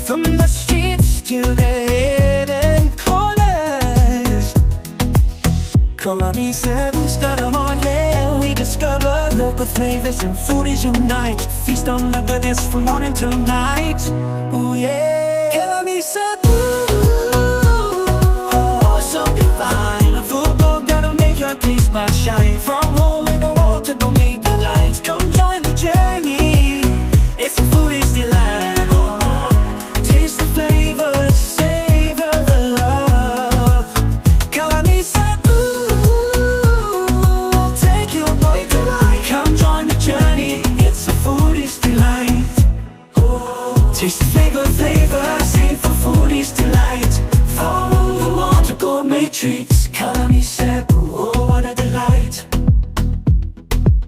From the streets to the hidden corners, Kalami Seven's got them on, yeah. We discover local flavors and foodies unite. Feast on the goodness from morning till night. Ooh yeah, Kalami Seven. Oh, so divine. A food book that'll make your taste buds shine. From hole in the wall to the make the lights. Come join the journey. It's a foodie's delight. Taste the flavors, savor the love. Kalami Seven, take your body to life. Come join the journey. It's a foodie's delight. Taste the flavor, savor foodie's delight. Follow the water gourmet treats. Kalami Seven, oh what a delight.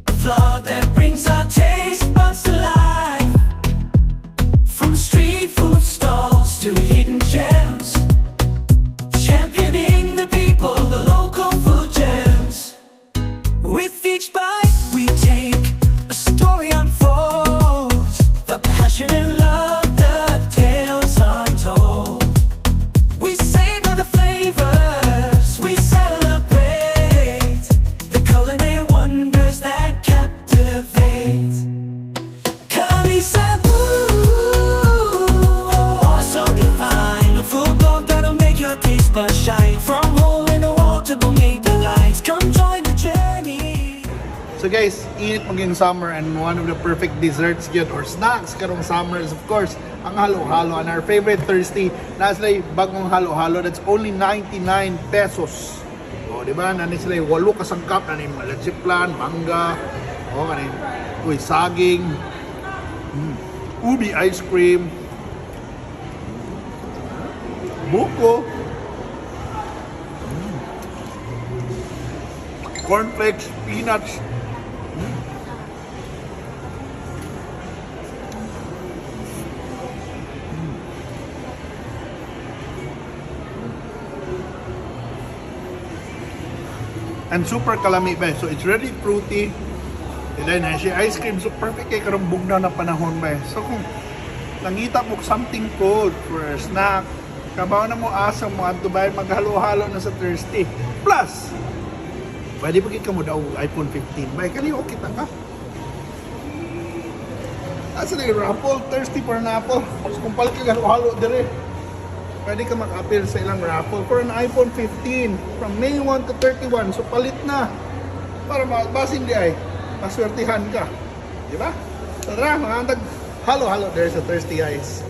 A flow that brings our taste buds to life. From street food stalls to hidden gems, championing the people, the local food gems. With each bite we take, a story unfolds. The passion and love, the tales untold. We savor the flavors, we celebrate the culinary wonders that captivate. Kalami Seven, oh so divine. A food book that'll make your taste buds shine. From hole in the wall to the make the lights. Come join the journey. So guys, init maging summer and one of the perfect desserts yun or snacks karong summer is of course ang halo-halo, and our favorite Thursday na sila bagong halo-halo that's only 99 pesos. O di ba? Nani sila 8 kasangkap na yung malachiplan, mangga, o kanin, saging, ubi ice cream, buko, cornflakes, peanuts. And super kalami ba, so it's really fruity. And then siya ice cream, so perfect kay karong bugnaw na panahon ba. So kung nangita mo something cold for a snack, kabaw na mo asa mo adto ba maghalo-halo na sa Thursday. Plus, pwede pa ka mo daw iPhone 15. Bay kaliw kita ka. Asa na yung raffle, Thursday for an apple. So kung pala ka halo dire, pwede ka mag-appeal sa ilang raffle for an iPhone 15 from May 1 to 31. So palit na para basin di ay maswertihan ka. Di ba? So tara, mga antag halo-halo there sa Thursday guys.